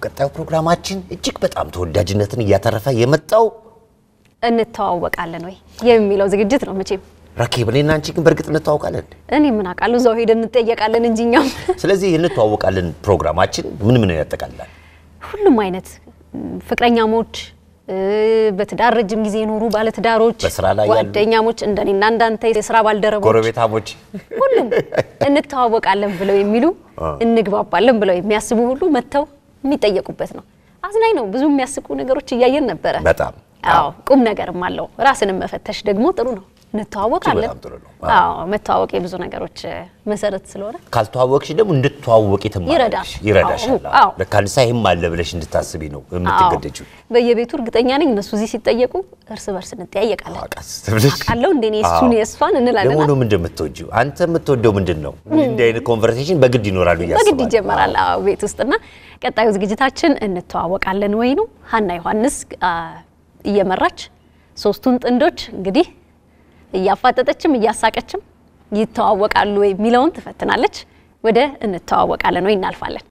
ቀጣዩ ፕሮግራማችን እጅግ በጣም ተወዳጅነትን ያተረፈ የመጣው እንተዋወቃለን ወይ የሚለው ዝግጅት ነው መቼም ራኬብ እኔና አንቺ ግን በርግጥ እንተዋወቃለን እኔ ምን አቃለው ዘው ሄደን እንጠየቃለን እንጂኛው ስለዚህ እንተዋወቃለን ፕሮግራማችን ምን ያጠቃልላል ሁሉም አይነት ፍቅረኛሞች በትዳር ረጅም ጊዜ ኖሩ ባለትዳሮች ጓደኛሞች እንደኔና እንዳንተ የሥራ ባልደረቦች ጎረቤታሞች ሁሉም እንተዋወቃለን ብለው የሚሉ እንግባባለን ብለው የሚያስቡ ሁሉ መተው የሚጠየቁበት ነው አዝናኝ ነው ብዙ የሚያስቁ ነገሮች እያየን ነበር በጣም አዎ ቁም ነገርም አለው ራስንም መፈተሽ ደግሞ ጥሩ ነው እንተዋወቃለን አዎ መተዋወቅ የብዙ ነገሮች መሰረት ስለሆነ ካልተዋወቅሽ ደግሞ እንድትተዋወቂ ተማሪሽ ይረዳሻል ለካንሳ ይሄም አለ ብለሽ እንድታስቢ ነው የምትገደጂው በየቤቱ እርግጠኛ ነኝ እነሱ እዚህ ሲጠየቁ እርስ በርስ እንጠያየቃለን አቃለው እንደኔ እሱን የእሷን እንላለን ደግሞ ምን እንደምትወጂው አንተ የምትወደው ምንድነው እንደ አይነት ኮንቨርሴሽን በግድ ይኖራሉ ያስባል በግድ ይጀምራል አዎ ቤት ውስጥና ቀጣዩ ዝግጅታችን እንተዋወቃለን ወይ ነው ሀና ዮሐንስ እየመራች ሶስቱን ጥንዶች እንግዲህ እያፋጠጠችም እያሳቀችም ይተዋወቃሉ ወይ ሚለውን ተፈትናለች ወደ እንተዋወቃለን ወይ እናልፋለን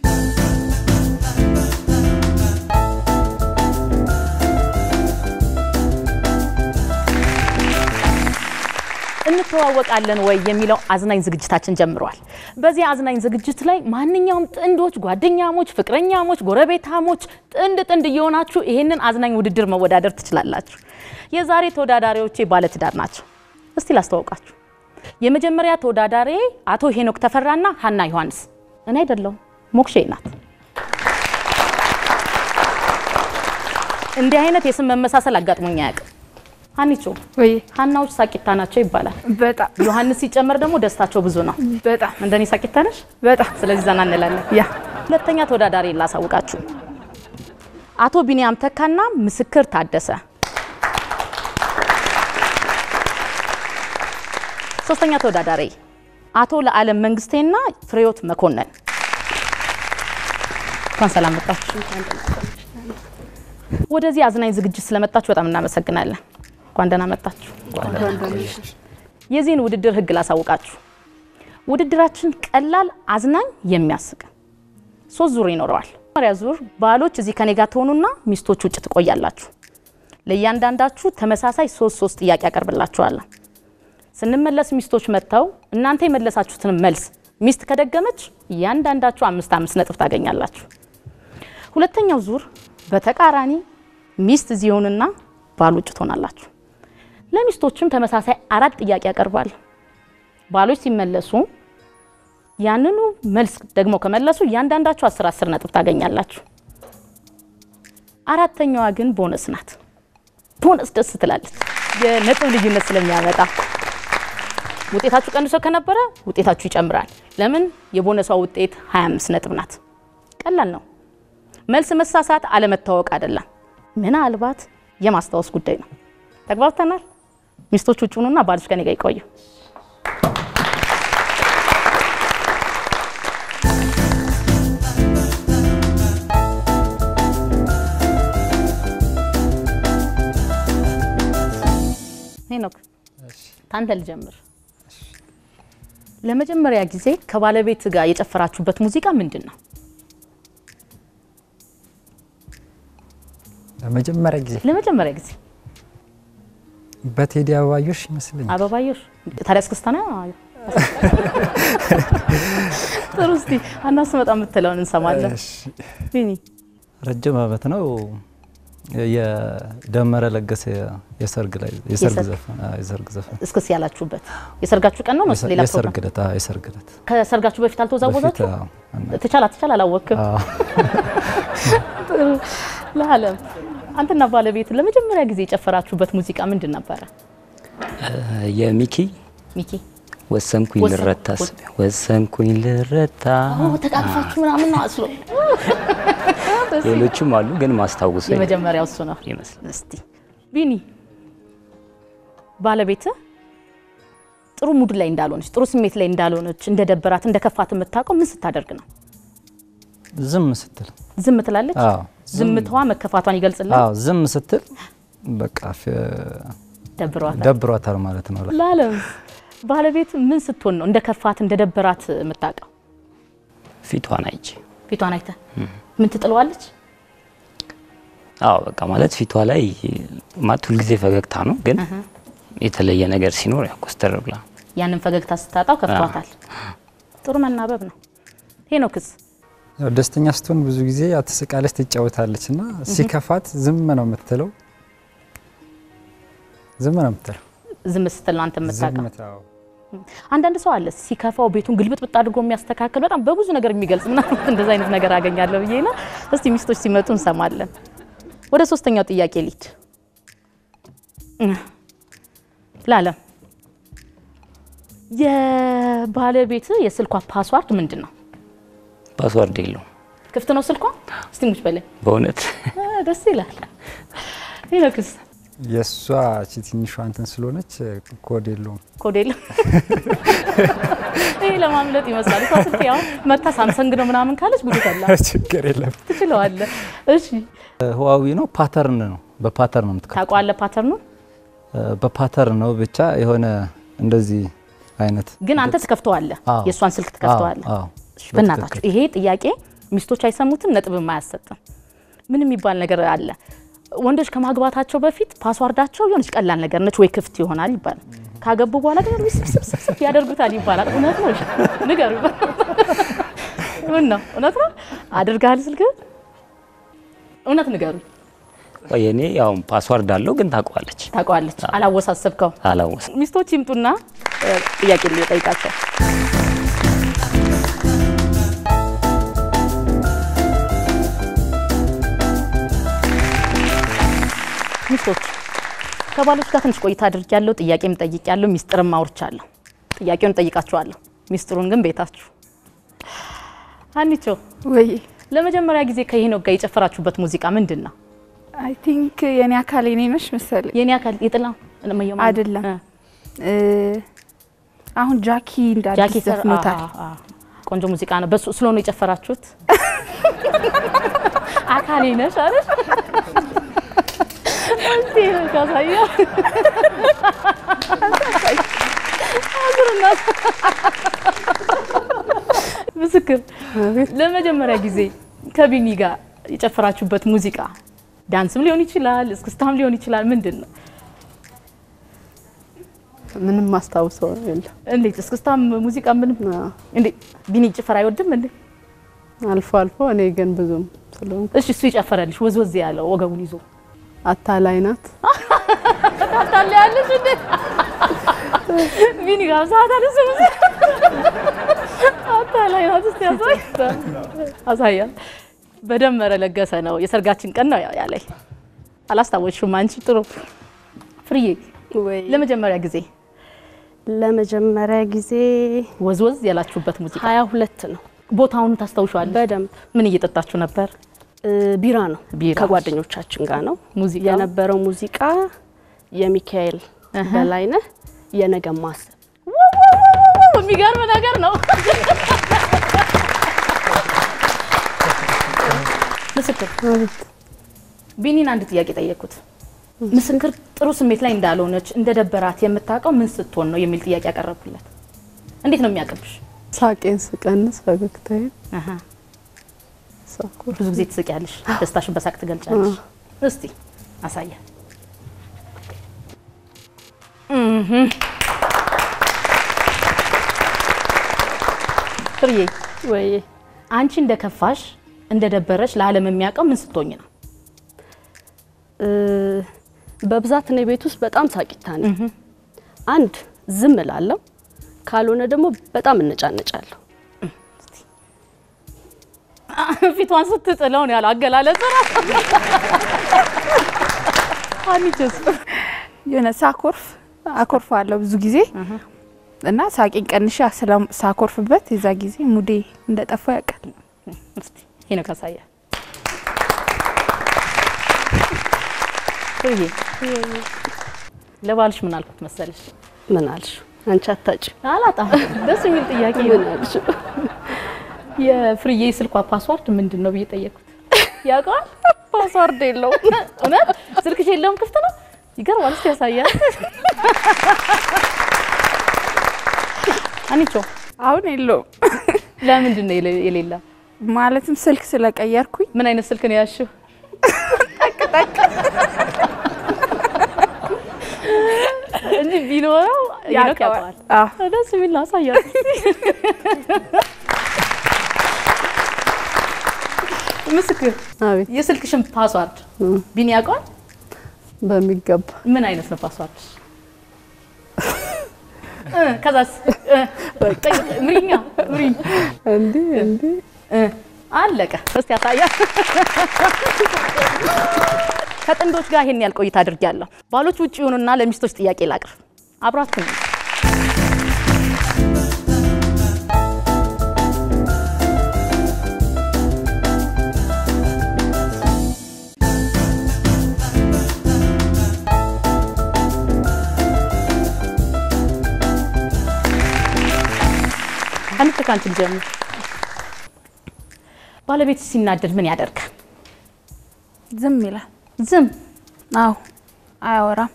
እንተዋወቃለን ወይ የሚለው አዝናኝ ዝግጅታችን ጀምሯል በዚህ አዝናኝ ዝግጅት ላይ ማንኛውም ጥንዶች ጓደኛሞች ፍቅረኛሞች ጎረቤታሞች ጥንድ እየሆናችሁ ይሄንን አዝናኝ ውድድር መወዳደር ትችላላችሁ የዛሬ ተወዳዳሪዎቼ ባለትዳር ናቸው እስቲ ላስተዋውቃችሁ የመጀመሪያ ተወዳዳሪ አቶ ሄኖክ ተፈራና ሀና ዮሐንስ እኔ አይደለም ሞክሼ ናት እንዲህ አይነት የስም መመሳሰል አጋጥሞኛ ያቀ ሀኒቾ ወይ ሀናዎች ሳቂታ ናቸው ይባላል በጣም ዮሐንስ ሲጨመር ደግሞ ደስታቸው ብዙ ነው በጣም እንደኔ ሳቂታ ነሽ በጣም ስለዚህ ዘና እንላለን ያ ሁለተኛ ተወዳዳሪ ላሳውቃችሁ አቶ ቢኒያም ተካና ምስክር ታደሰ ሶስተኛ ተወዳዳሪ አቶ ለዓለም መንግስቴና ፍሬዮት መኮንን እንኳን ሰላም መጣችሁ ወደዚህ አዝናኝ ዝግጅት ስለመጣችሁ በጣም እናመሰግናለን እንኳን ደህና መጣችሁ የዚህን ውድድር ህግ ላሳውቃችሁ ውድድራችን ቀላል አዝናኝ የሚያስቅ 3 ዙር ይኖረዋል መሪያ ዙር ባሎች እዚህ ከኔ ጋር ተሆኑና ሚስቶች ውጭ ትቆያላችሁ ለእያንዳንዳችሁ ተመሳሳይ 3 ጥያቄ ያቀርብላችኋል ስንመለስ ሚስቶች መጣው እናንተ የመለሳችሁትን መልስ ሚስት ከደገመች ያንዳንዳችሁ 5 ነጥብ ታገኛላችሁ ሁለተኛው ዙር በተቃራኒ ሚስት ዚዮንና ባሎች ትሆናላችሁ ለሚስቶችም ተመሳሳይ 4 ጥያቄ ያቀርባል ባሎች ሲመለሱ ያንኑ መልስ ደግሞ ከመለሱ ያንዳንዳችሁ 10 ነጥብ ታገኛላችሁ አራተኛዋ ግን ቦነስ ናት ቦነስ ደስ ትላለች የነጥብ ልዩነት ስለሚያመጣ ውጤታችሁ ቀንሶ ከነበረ ውጤታችሁ ይጨምራል ለምን የቦነሷ ውጤት 25 ነጥብ ናት ቀላል ነው መልስ መሳሳት አለመታወቅ አይደለም ምናልባት የማስታወስ ጉዳይ ነው ተግባብተናል ሚስቶች ውጭውኑና ባልሽ ከኔ ጋር ይቆዩ ሄኖክ ታንተ ልጀምር ለመጀመሪያ ጊዜ ከባለቤት ጋር የጨፈራችሁበት ሙዚቃ ምንድነው ለመጀመሪያ ጊዜ በቴዲ አበባዮሽ ይመስልኝ አበባዮሽ ታዲያስ ክስታና ጥሩስቲ አናስመጣ የምትለውን እንሰማለን ቢኒ ረጅም አመት ነው የደመረ ለገሰ የሰርግ ዘፈን እስከስ ያላችሁበት የሰርጋችሁ ቀን ነው መስለ የሰርግለት ከሰርጋችሁ በፊት አልተወዛወዛችሁ ተቻላ አላወቅም ለዓለም አንተና ባለቤት ለመጀመሪያ ጊዜ የጨፈራችሁበት ሙዚቃ ምንድን ነበር የሚኪ ወሰንኩኝ ልረታ ተቃቅፋችሁ ምናምን ነው አስሎ ሌሎችም አሉ ግን ማስታወስ የመጀመሪያው እሱ ነው ይመስል እስቲ ቢኒ ባለቤት ጥሩ ሙድ ላይ እንዳልሆነች ጥሩ ስሜት ላይ እንዳልሆነች እንደደበራት እንደከፋት የምታውቀው ምን ስታደርግ ነው ዝም ትላለች ዝምታዋ መከፋቷን ይገልጽልኝ አዎ ዝም ስትል በቃ ደብሯታል ማለት ነው ለዓለም ባለቤት ምን ስትሆን ነው እንደከፋት እንደደበራት የምታውቀው ፊቷን አይቼ ፊቷን አይተ ምን ትጥለዋለች አዎ በቃ ማለት ፊቷ ላይ ማለት ሁሉ ጊዜ ፈገግታ ነው ግን የተለየ ነገር ሲኖር ያው ኮስተር ብላ ያንን ፈገግታ ስታጣው ከፍቷታል ጥሩ መናበብ ነው ሄኖክስ ያው ደስተኛ ስትሆን ብዙ ጊዜ አትስቃለች ትጫወታለችና ሲከፋት ዝም ነው የምትለው ዝም ስትል ነው አንተ የምታውቀው አንዳንድ ሰው አለ ሲከፋው ቤቱን ግልብጥ አድርጎ የሚያስተካክል በጣም በብዙ ነገር የሚገልጽ ምናምን እንደዛ አይነት ነገር አገኛለሁ ብዬና እስቲ ሚስቶች ሲመጡ እንሰማለን ወደ ሶስተኛው ጥያቄ ልሂድ ለዓለም የባለቤት የስልኳ ፓስዋርድ ምንድነው ፓስዋርድ የለው ክፍት ነው ስልኳ እስቲ ሙች በለኝ በእውነት ደስ ይላል ሄኖክስ የሷ ትንሿ አንተን ስለሆነች ኮድ የለውም ይሄ ለማምለጥ ይመስላል ታስቲ ያው መታ ሳምሰንግ ነው ምናምን ካለች ጉድ ይላል ችግር የለም ትችላለ እሺ ህዋዊ ነው ፓተርን ነው በፓተርን ነው የምትከፍተው ታቋለ ፓተርን ነው በፓተርን ነው ብቻ የሆነ እንደዚህ አይነት ግን አንተ ትከፍተዋለህ የሷን ስልክ ትከፍተዋለህ እሺ በእናታችሁ ይሄ ጥያቄ ሚስቶች አይሰሙትም ነጥብ የማያሰጥም ምን የሚባል ነገር አለ ወንዶች ከማግባታቸው በፊት ፓስዋርዳቸው የሆነች ቀላል ነገር ነች ወይ ክፍት ይሆናል ይባላል ካገቡ በኋላ ግን ስብስብ ያደርጉታል ይባላል እውነት ነው ንገሩ እውነት ነው አድርጋል ስልክ እውነት ንገሩ ወየኔ ያው ፓስዋርድ አለው ግን ታቋለች አላወሳሰብከው ሚስቶች ይምጡና ጥያቄ ልጠይቃቸው ሚስቶች ከባሎች ጋር ትንሽ ቆይታ አድርጊያለሁ ጥያቄም ጠይቂያለሁ ሚስጥርም አውርቻለሁ ጥያቄውን ጠይቃችኋለሁ ሚስጥሩን ግን ቤታችሁ አንቺ ወይ ለመጀመሪያ ጊዜ ከሄኖክ ጋር የጨፈራችሁበት ሙዚቃ ምንድነው አይ ቲንክ የኔ አካል የኔ ነሽ መሰለኝ የኔ አካል ይጥላ ለማየው አይደለም አሁን ጃኪ እንዳዲስ ዘፍኖታል ቆንጆ ሙዚቃ ነው በሱ ስለሆነ የጨፈራችሁት አካል ነሽ አይደል አንተ ካሳያ አዝርና ምስክር ለመጀመሪያ ጊዜ ከቢኒ ጋር የጨፈራችሁበት ሙዚቃ ዳንስም ሊሆን ይችላል እስክስታም ሊሆን ይችላል ምንድነው ምንም ማስታውሰው የለም እንዴት እስክስታም ሙዚቃ ምንም እንዴ ቢኒ ጭፈራ አይወድም እንዴ አልፎ እኔ ግን ብዙም ስለሆነ እሺ እሱ ይጨፈራልሽ ወዝወዝ ያለው ወገቡን ይዞ አታላይ ናት አታላያለሽ እንዴ ቢኒ ጋር ሳታለሽ አታላይ ናት አሳያ በደመረ ለገሰ ነው የሰርጋችን ቀን ነው ያለኝ አላስታወሽም አንቺ ጥሩ ፍሪዬ ወይ ለመጀመሪያ ጊዜ ወዝወዝ ያላችሁበት ሙዚቃ 22 ነው ቦታውን ታስታውሻለሽ በደንብ ምን እየጠጣችሁ ነበር ቢራ ነው ከጓደኞቻችን ጋር ነው ሙዚቃ የነበረው ሙዚቃ የሚካኤል በላይነህ የነገማስ የሚገርም ነገር ነው ምስክር ቢኒን አንድ ጥያቄ ጠየቁት ምስክር ጥሩ ስሜት ላይ እንዳልሆነች እንደደበራት የምታውቀው ምን ስትሆን ነው የሚል ጥያቄ ያቀርብኩለት እንዴት ነው የሚያቀርብሽ ሳቄን ስቀንስ ፈገግታዬ ብዙ ጊዜ ትስቂያለሽ ደስታሽን በሳቅ ትገልጫለሽ እስቲ አሳያ ፍሬዬ ወይ አንቺ እንደከፋሽ እንደደበረሽ ለዓለም የሚያውቀው ምን ስትሆኝ ነው በብዛት ነው ቤት ውስጥ በጣም ሳቂታ ነኝ አንድ ዝም እላለሁ ካልሆነ ደግሞ በጣም እንጫነጫለሁ ፊቷን ስትጥለው ነው ያለው አገላለጽ ራስ አንቺስ የሆነ አኮርፋለሁ ብዙ ጊዜ እና ሳቂን ቀንሼ ሳኮርፍበት የዛ ጊዜ ሙዴ እንደጠፋ ያውቃል እስቲ ሄኖ ካሳያ ፍሬዬ ለባልሽ ምን አልኩት መሰለሽ ምን አልሽ አንቺ አታጭ አላጣ ደስ የሚል ጥያቄ ምን አልሽ የፍሬዬ ስልኳ ፓስዋርድ ምንድነው ብዬ ጠየቅኩት ያውቃል ፓስዋርድ የለው እውነት ስልክሽ የለውም ክፍት ነው ይገርማል እስቲ ያሳያ አንቺ አሁን የለው ለምንድን ነው የሌላ ማለትም ስልክ ስለቀየርኩኝ ምን አይነት ስልክ ነው ያሽው እንጂ ቢኖረው ያውቀዋል። ደስ የሚል ነው። አሳያለሁ። ምስክር አቤት የስልክሽን ፓስዋርድ ቢኒ ያውቀዋል? በሚገባ ምን አይነት ነው ፓስዋርድ? ከዛስ ምሪኛ እንዴ አለቀ። እስቲ አሳያ። ከጥንዶች ጋር ይሄን ያህል ቆይታ አድርጊያለሁ። ባሎች ውጪ ይሁንና ለሚስቶች ጥያቄ ላቅርብ። አብራችሁ አንተ ካንቺ ጀምር። ባለቤት ሲናደድ ምን ያደርጋል? ዝም ይላል። ዝም? አዎ አያወራም።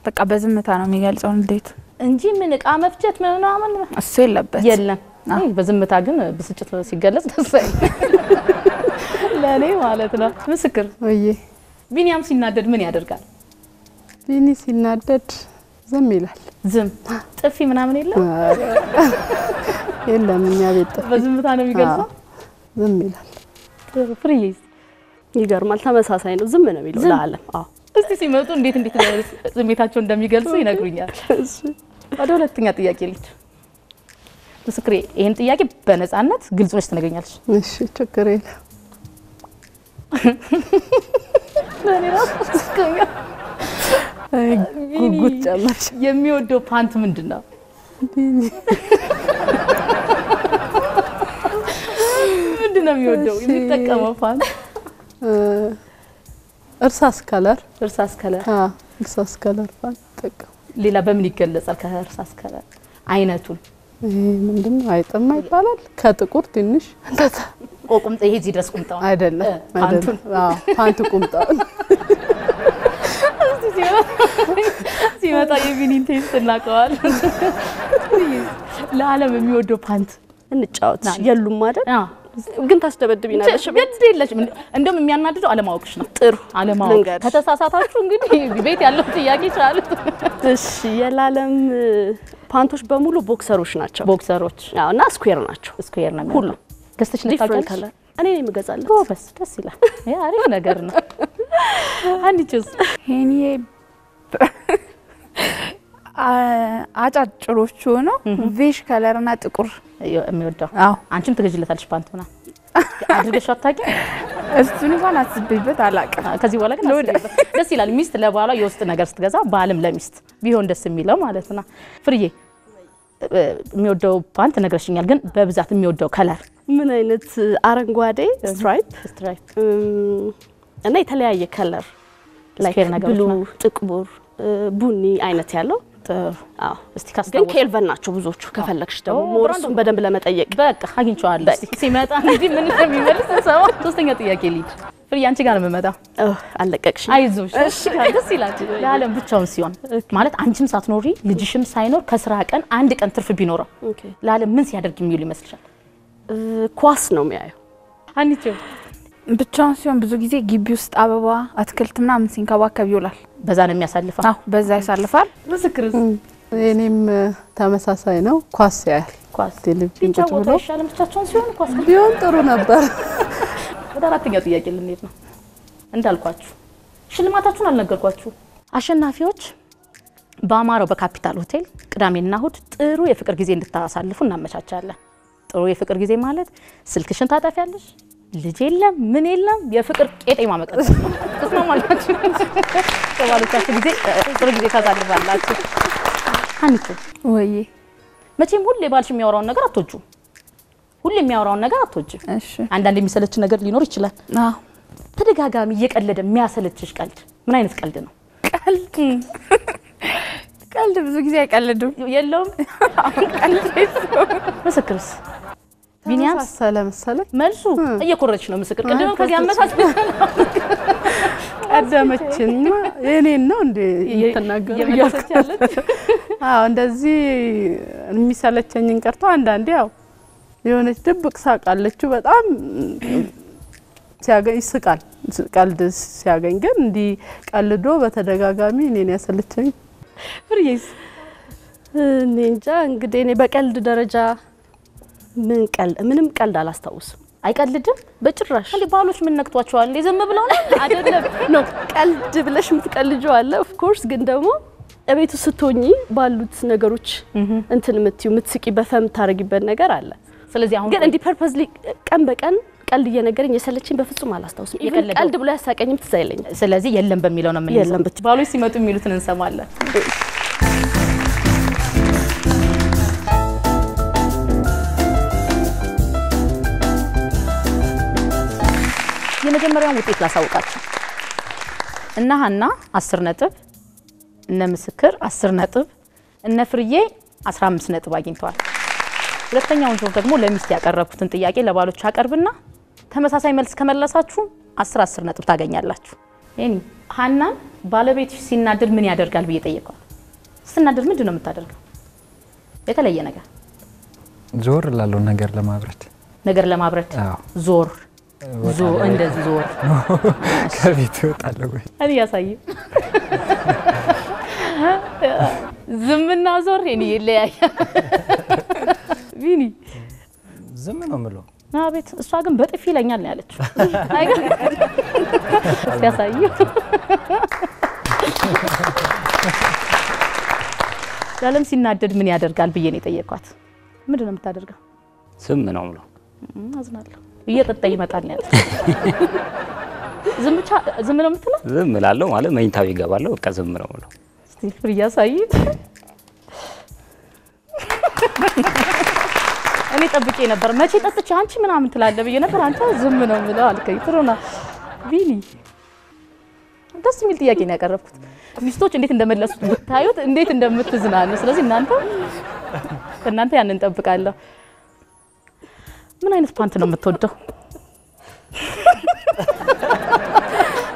በቃ በዝምታ ነው የሚገልጸው እንዴት እንጂ ምን ዕቃ መፍጨት ምናምን እሱ የለበት የለም። አይ በዝምታ ግን ብስጭት ሲገለጽ ደስ ለኔ ማለት ነው። ምስክር ወይ ቢኒያም ሲናደድ ምን ያደርጋል? ቢኒ ሲናደድ ዝም ይላል። ዝም? ጥፊ ምናምን የለም? የለም እኛ ቤት ጥፊ በዝምታ ነው የሚገልጸው። ዝም ይላል። ፍሪዝ ይገርማል። ተመሳሳይ ነው። ዝም ነው የሚለው ለዓለም። አዎ እስቲ ሲመጡ እንዴት ስሜታቸው እንደሚገልጹ ይነግሩኛል። እሺ ወደ ሁለተኛ ጥያቄ ልጅ ምስክሬ፣ ይሄን ጥያቄ በነፃነት ግልጽ ነሽ ትነግሪኛለሽ። እሺ ችግር የለም። ለኔ ራስ እስከኛ ጉጉት ጨመርሽ። የሚወደው ፓንት ምንድነው? ምንድነው የሚወደው የሚጠቀመው ፓንት? እርሳስ ከለር። እርሳስ ከለር? አዎ እርሳስ ከለር ፓንት ጠቀም። ሌላ በምን ይገለጻል? ከእርሳስ ከለር አይነቱን ምንድነው? አይጥማ ይባላል። ከጥቁር ትንሽ እንደዛ ቁምጣ። ይሄ እዚህ ድረስ ቁምጣው አይደለም። ፓንቱን? አዎ ፓንቱ ቁምጣው። ሲመጣ የቢኒን ቴስት እናቀዋል። ለዓለም የሚወደው ፓንት እንጫወት የሉም አይደል? ግን ታስደበድብኛለሽ። ግድ የለሽም። እንደውም የሚያናድደው አለማወቅሽ ነው። ጥሩ አለማወቅ። ከተሳሳታችሁ እንግዲህ ቤት ያለው ጥያቄ ይችላል። እሺ የዓለም ፓንቶች በሙሉ ቦክሰሮች ናቸው። ቦክሰሮች? አዎ እና ስኩዌር ናቸው። ስኩዌር ነው ሁሉ ገዝተሽ ዲፍረንት ከለር እኔ ነኝ የምገዛለት። ጎበዝ፣ ደስ ይላል። ያ አሪፍ ነገር ነው። አንቺስ? ሄኒ አጫጭሮቹ ነው ቬሽ ከለር እና ጥቁር የሚወደው። አዎ አንቺም ትገዥለታለሽ ፓንት ምናምን አድርገሽ አታውቂም? እሱን እንኳን አስቤበት አላውቅም። ከዚህ በኋላ ግን አስቤበት። ደስ ይላል። ሚስት ለባሏ የውስጥ ነገር ስትገዛ ባልም ለሚስት ቢሆን ደስ የሚለው ማለት ነው። ፍርዬ የሚወደው ፓንት ነግረሽኛል፣ ግን በብዛት የሚወደው ከለር ምን አይነት? አረንጓዴ ስትራይፕ እና የተለያየ ከለር ላይክ ብሉ፣ ጥቁር፣ ቡኒ አይነት ያለው። አዎ እስቲ ካስታወስ። ግን ኬልቨን ናቸው ብዙዎቹ። ከፈለክሽ ደግሞ ሞርሱን በደንብ ለመጠየቅ በቃ አግኝቼዋለሁ። እስቲ ሲመጣ እንግዲህ ምን እንደሚመልስ ሰው። ሶስተኛ ጥያቄ ልጅ ፍሬ አንቺ ጋር ነው የምመጣው። አለቀቅሽ። አይዞሽ። እሺ ደስ ይላል። ለዓለም ብቻውን ሲሆን ማለት አንቺም ሳትኖሪ ልጅሽም ሳይኖር ከስራ ቀን አንድ ቀን ትርፍ ቢኖረው ለዓለም ምን ሲያደርግ የሚውል ይመስልሻል? ኳስ ነው የሚያየው። አንቺ ብቻውን ሲሆን ብዙ ጊዜ ግቢ ውስጥ አበባ አትክልት ምናምን ሲንከባከብ ይውላል። በዛ ነው የሚያሳልፈው? አዎ በዛ ያሳልፋል። ምስክርስ? እኔም ተመሳሳይ ነው። ኳስ ያያል። ኳስ ቴሌቪዥን ቁጭ ብሎ ይሻላል። ብቻቸውን ሲሆን ኳስ ቢሆን ጥሩ ነበር። ወደ አራተኛው ጥያቄ ልንሄድ ነው። እንዳልኳችሁ ሽልማታችሁን አልነገርኳችሁ። አሸናፊዎች በአማራው በካፒታል ሆቴል ቅዳሜና እሁድ ጥሩ የፍቅር ጊዜ እንድታሳልፉ እናመቻቻለን። ጥሩ የፍቅር ጊዜ ማለት ስልክሽን ታጠፊያለሽ፣ ልጅ የለም ምን የለም፣ የፍቅር ቄጤማ መቀጠል። ተስማማላችሁ? ከባሎቻችሁ ጊዜ ጥሩ ጊዜ ታሳልፋላችሁ። አንቺ ወይ መቼም ሁሌ ባልሽ የሚያወራውን ነገር አትወጂም። ሁሌ የሚያወራውን ነገር አትወጂም። እሺ አንዳንድ የሚሰለች ነገር ሊኖር ይችላል። አዎ ተደጋጋሚ እየቀለደ የሚያሰለችሽ ቀልድ ምን አይነት ቀልድ ነው? ቀልድ ብዙ ጊዜ አይቀልድም። የለውም ቀልድ። ምስክርስ? ቢኒያም መሰለኝ መልሱ እየኮረች ነው። ምስክር ቅድም ከዚህ አመሳስ ቀደመችና የኔን ነው እንዴ እየተናገረው እየመሰለች? አዎ እንደዚህ የሚሰለቸኝን ቀርቶ አንዳንዴ ያው የሆነች ድብቅ ሳቃለችው በጣም ሲያገኝ ይስቃል ቀልድ ሲያገኝ ግን እንዲ ቀልዶ በተደጋጋሚ እኔን ያሰለቸኝ ፍሬስ እኔ እንጃ እንግዲህ እኔ በቀልድ ደረጃ ምንም ቀልድ አላስታውስም አይቀልድም በጭራሽ እንዴ ባሎች ምን ነክቷቸዋል እንዴ ዘም ብለው ነው አይደለም ኖ ቀልድ ብለሽ ምትቀልጂው አለ ኦፍ ኮርስ ግን ደግሞ እቤቱ ስትሆኚ ባሉት ነገሮች እንትን ምትስቂ በፈም ታረጊበት ነገር አለ ስለዚህ አሁን ግን እንዲ ፐርፐዝሊ ቀን በቀን ቀልድ እየነገረኝ የሰለችኝ በፍጹም አላስታውስም ቀልድ ብሎ ያሳቀኝም ትዝ አይለኝም ስለዚህ የለም በሚለው ነው ምን የለም ባሎች ሲመጡ የሚሉትን እንሰማለን የመጀመሪያውን ውጤት ላሳውቃችሁ እና ሀና 10 ነጥብ እነ ምስክር 10 ነጥብ እነ ፍርዬ 15 ነጥብ አግኝተዋል ሁለተኛውን ዙር ደግሞ ለሚስት ያቀረብኩትን ጥያቄ ለባሎች አቀርብና ተመሳሳይ መልስ ከመለሳችሁ 10 ነጥብ ታገኛላችሁ እኔ ሀናን ባለቤትሽ ሲናደድ ምን ያደርጋል ብዬ ጠየቅኳት ሲናደድ ምንድነው የምታደርገው የተለየ ነገር ዞር ላለው ነገር ለማብረት ዞር እንደዚህ ዞር ከቤት ወጣለሁ ወይ እኔ ያሳይ ዝምና ዞር እኔ ይለያያ ቪኒ ዝም ነው ምለው አቤት እሷ ግን በጥፊ ይለኛል ነው ያለችው አይገር ያሳይ ዳለም ሲናደድ ምን ያደርጋል ብዬ ነው የጠየቅኳት ምንድነው የምታደርገው ዝም ነው ምለው አዝናለሁ እየጠጣ ይመጣል ነው ያለችው ዝም ነው የምትለው ዝም እላለሁ ማለት መኝታው ይገባለሁ በቃ ዝም ነው ምለው እስቲ ፍሪ ያሳይ እኔ ጠብቄ ነበር መቼ ጠጥቼ አንቺ ምናምን ትላለ ብዬ ነበር አንተ ዝም ነው ምለው አልከኝ ጥሩና ቪኒ ደስ የሚል ጥያቄ ነው ያቀረብኩት ሚስቶች እንዴት እንደመለሱት ብታዩት እንዴት እንደምትዝናኑ ስለዚህ እናንተ ያንን ጠብቃለሁ ምን አይነት ፓንት ነው የምትወደው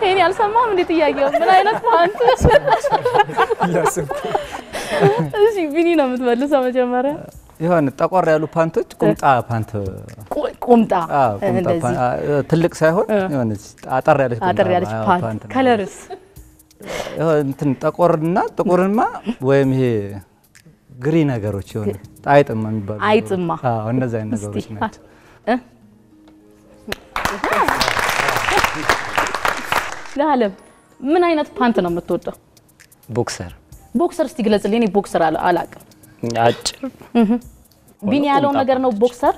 እኔ አልሰማም እንዴ ጥያቄው ምን አይነት ፓንት እሺ ቪኒ ነው የምትመልሰው መጀመሪያ ይሁን ጠቆር ያሉ ፓንቶች ቁምጣ እንደዚህ ትልቅ ሳይሆን ይሁን አጠር ያለች ፓንት ከለርስ ይሁን እንትን ጠቆርና ጥቁርማ ወይም ይሄ ግሪ ነገሮች ይሁን አይጥማ የሚባሉ አይጥማ እነዛ አይነት ነገሮች ናቸው ለዓለም ምን አይነት ፓንት ነው የምትወደው ቦክሰር እስቲ ግለጽልኝ እኔ ቦክሰር አላውቅም አጭር ቢኒ ያለው ነገር ነው ቦክሰር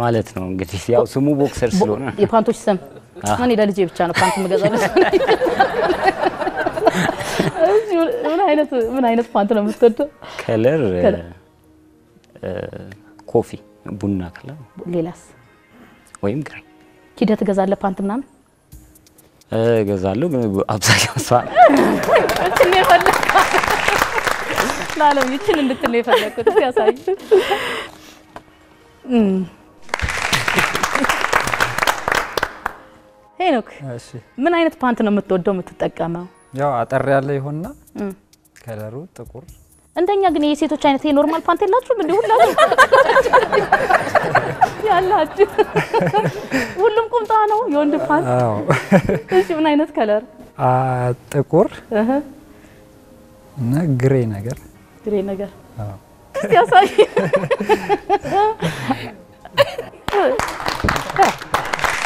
ማለት ነው እንግዲህ ያው ስሙ ቦክሰር ስለሆነ የፓንቶች ስም እኔ ለልጄ ብቻ ነው ፓንት የምገዛው ምን አይነት ፓንት ነው የምትወደው ከለር ኮፊ ቡና ከለር ሌላስ ወይም ግሬ ኪደት ገዛለ ፓንት ምናምን ገዛለሁ ግን አብዛኛው ሰው እቺ ነው ላለም ይችን እንድትል የፈለኩት ያሳይ ሄኖክ እሺ ምን አይነት ፓንት ነው የምትወደው የምትጠቀመው ያው አጠር ያለ ይሆንና ከለሩ ጥቁር እንደኛ ግን የሴቶች አይነት የኖርማል ፓንት የላችሁም እንዴ ሁላችሁ ያላችሁ ሁሉም ቁምጣ ነው የወንድ ፓንት አዎ እሺ ምን አይነት ከለር ጥቁር እና ግሬ ነገር አዎ ያሳይ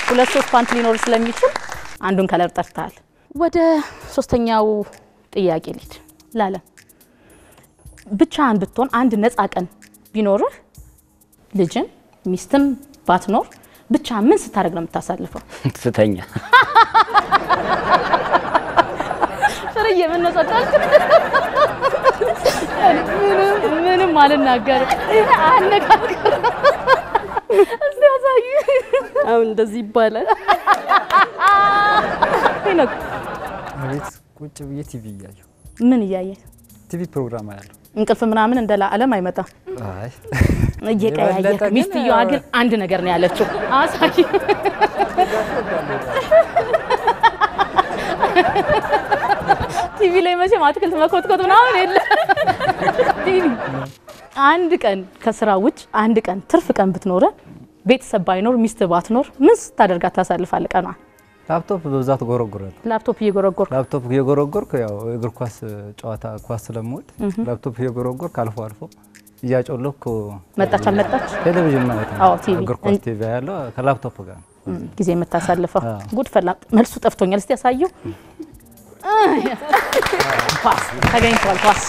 ሁለት ሶስት ፓንት ሊኖር ስለሚችል አንዱን ከለር ጠርታል ወደ ሶስተኛው ጥያቄ ልጅ ላለም ብቻህን ብትሆን አንድ ነፃ ቀን ቢኖርህ ልጅን ሚስትም ባትኖር ብቻ ምን ስታደርግ ነው የምታሳልፈው ስተኛ ፍርዬ ምን ነው ጸጣልክ ምንም አልናገር አነጋገር እስቲ ያሳይ አሁን እንደዚህ ይባላል ሄኖክ አቤት ቁጭ ብዬ ቲቪ እያየሁ ምን እያየ ቲቪ ፕሮግራም አያለሁ እንቅልፍ ምናምን እንደ ለዓለም አይመጣ አይ እየቀያየክ ሚስትየዋ ግን አንድ ነገር ነው ያለችው አሳይ ቲቪ ላይ መቼም አትክልት መኮትኮት ምናምን የለ ቲቪ አንድ ቀን ከስራ ውጭ አንድ ቀን ትርፍ ቀን ብትኖር ቤተሰብ ባይኖር ሚስት ባትኖር ምን ስታደርጋት ታሳልፋለህ ቀኗን ላፕቶፕ በብዛት ጎረጎራለሁ። ላፕቶፕ እየጎረጎርኩ ያው እግር ኳስ ጨዋታ ኳስ ስለምወድ ላፕቶፕ እየጎረጎርኩ አልፎ አልፎ እያጮለኩ መጣች ቴሌቪዥን ማለት ነው። ቲቪ እግር ኳስ ቲቪ ያለው ከላፕቶፕ ጋር ጊዜ የምታሳልፈው ጉድ ፈላ መልሱ ጠፍቶኛል። እስቲ ያሳየው ኳስ ተገኝቷል። ኳስ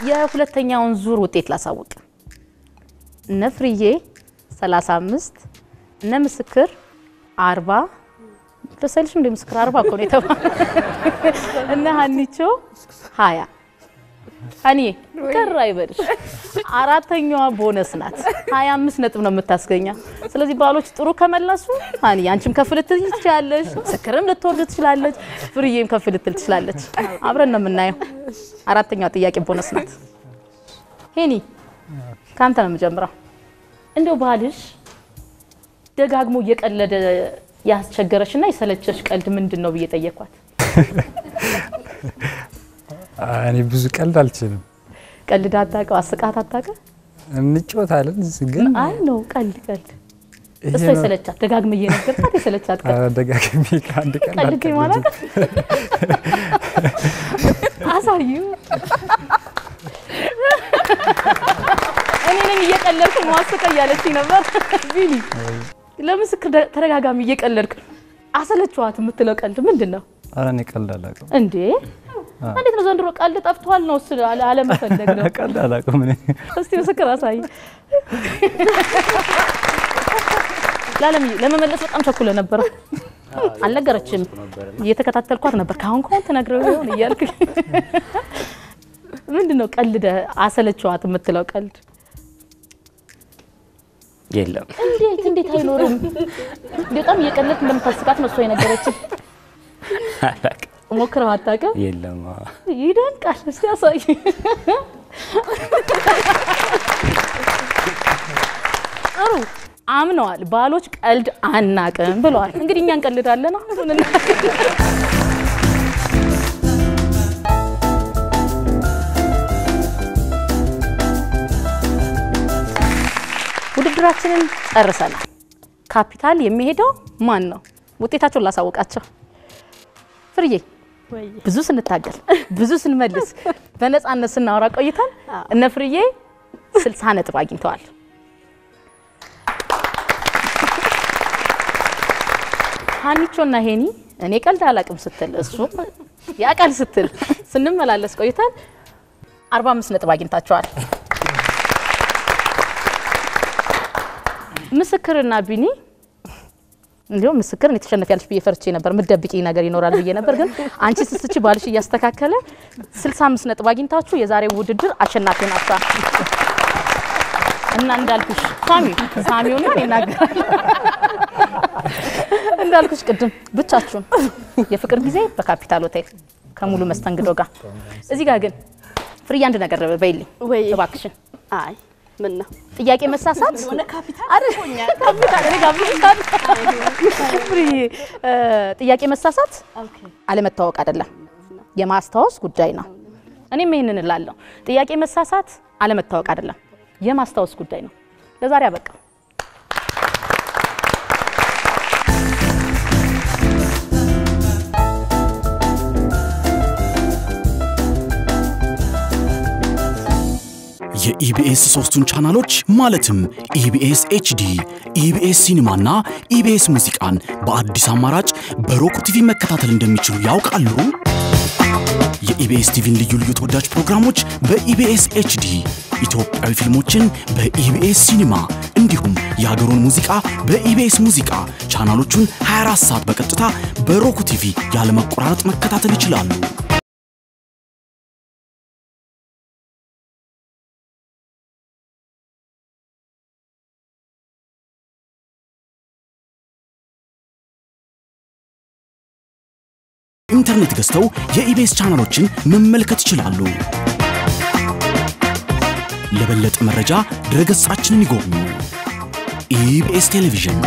የሁለተኛውን ዙር ውጤት ላሳውቅ። እነ ፍርዬ 35 እነ ምስክር 40 ተሰልሽም እንደ ምስክር 40 እኮ ነው የተባለው። እነ ሀኒቾ 20 ሀኒ ቀራ ይበልሽ። አራተኛዋ ቦነስ ናት 25 ነጥብ ነው የምታስገኛ። ስለዚህ ባሎች ጥሩ ከመለሱ ሀኒ አንቺም ከፍ ልትል ትችላለሽ፣ ምስክርም ልትወርድ ትችላለች፣ ፍርዬም ከፍ ልትል ትችላለች። አብረን ነው የምናየው። አራተኛዋ ጥያቄ ቦነስ ናት። ሄኒ ካንተ ነው የምጀምረው። እንደው ባልሽ ደጋግሞ እየቀለደ ያስቸገረሽና የሰለቸሽ ቀልድ ምንድነው ብዬ ጠየኳት። እኔ ብዙ ቀልድ አልችልም። ቀልድ አታውቅም? አስቃት አታውቅም? እንጫወታለን ግን አይ ነው ቀልድ እሷ የሰለቻት ደጋግመ እየነገርካት የሰለቻት ቀልድ ደጋግሜ አንድ ቀልድ ማለት አሳዩ። እኔ ነኝ እየቀለድኩ ማስቀ ያለችኝ ነበር ቢኒ። ለምስክር ተረጋጋሚ እየቀለድክ አሰለችዋት የምትለው ቀልድ ምንድነው? ኧረ እኔ ቀልድ አላውቅም። እንዴ እንዴት ነው ዘንድሮ ቀልድ ጠፍቷል ነው አለመፈለግ ነው? ቀልድ አላውቅም እኔ። እስቲ ምስክር አሳይ። ለመመለስ በጣም ቸኩለ ነበር። አልነገረችም። እየተከታተልኳት ነበር። ካሁን ትነግረው ይሆን እያልክ ምንድነው ቀልደ አሰለችዋት የምትለው ቀልድ? የለም። እንዴት አይኖርም? በጣም እየቀለድክ እንደምታስቃት ነው እሷ የነገረችኝ። ሞክረው አታውቅም? የለም። ይደንቃል። እስቲ አሳይ። ጥሩ አምነዋል። ባሎች ቀልድ አናቅም ብለዋል። እንግዲህ እኛ እንቀልዳለን አሁን እና ውድድራችንን ጨርሰናል። ካፒታል የሚሄደው ማን ነው? ውጤታቸውን ላሳውቃቸው። ፍርዬ ብዙ ስንታገል ብዙ ስንመልስ በነፃነት ስናወራ ቆይተን እነ ፍርዬ 60 ነጥብ አግኝተዋል። ሀኒቾና ሄኒ እኔ ቀልድ አላቅም ስትል እሱ ያቃል ስትል ስንመላለስ ቆይተን 45 ነጥብ አግኝታቸዋል። ምስክርና ቢኒ እንዲያው ምስክር ነው ተሸነፊያለሽ ብዬ ፈርቼ ነበር። ምትደብቂ ነገር ይኖራል ብዬ ነበር። ግን አንቺ ስስቺ ባልሽ እያስተካከለ 65 ነጥብ አግኝታችሁ የዛሬው ውድድር አሸናፊ ናችሁ። እና እንዳልኩሽ ሳሚውና ይናገራል። እንዳልኩሽ ቅድም ብቻችሁን የፍቅር ጊዜ በካፒታል ሆቴል ከሙሉ መስተንግዶ ጋር። እዚህ ጋር ግን ፍሪ አንድ ነገር በይልኝ እባክሽን። አይ ምን ነው ጥያቄ መሳሳት ወነ ካፒታል አድርጎኛ ካፒታል እኔ ጋር ፍሪ ጥያቄ መሳሳት አለመታወቅ አይደለም፣ የማስታወስ ጉዳይ ነው። እኔም ይሄንን እላለሁ። ጥያቄ መሳሳት አለመታወቅ አይደለም፣ የማስታወስ ጉዳይ ነው። ለዛሬ አበቃ። የኢቢኤስ 3ቱን ቻናሎች ማለትም ኢቢኤስ ኤችዲ፣ ኢቢኤስ ሲኒማና ኢቢኤስ ሙዚቃን በአዲስ አማራጭ በሮክ ቲቪ መከታተል እንደሚችሉ ያውቃሉ? የኢቢኤስ ቲቪን ልዩ ልዩ ተወዳጅ ፕሮግራሞች በኢቢኤስ ኤችዲ፣ ኢትዮጵያዊ ፊልሞችን በኢቢኤስ ሲኒማ እንዲሁም የሀገሩን ሙዚቃ በኢቢኤስ ሙዚቃ ቻናሎቹን 24 ሰዓት በቀጥታ በሮክ ቲቪ ያለመቆራረጥ መከታተል ይችላሉ። ኢንተርኔት ገዝተው የኢቢኤስ ቻናሎችን መመልከት ይችላሉ። ለበለጠ መረጃ ድረገጻችንን ይጎብኙ። ኢቢኤስ ቴሌቪዥን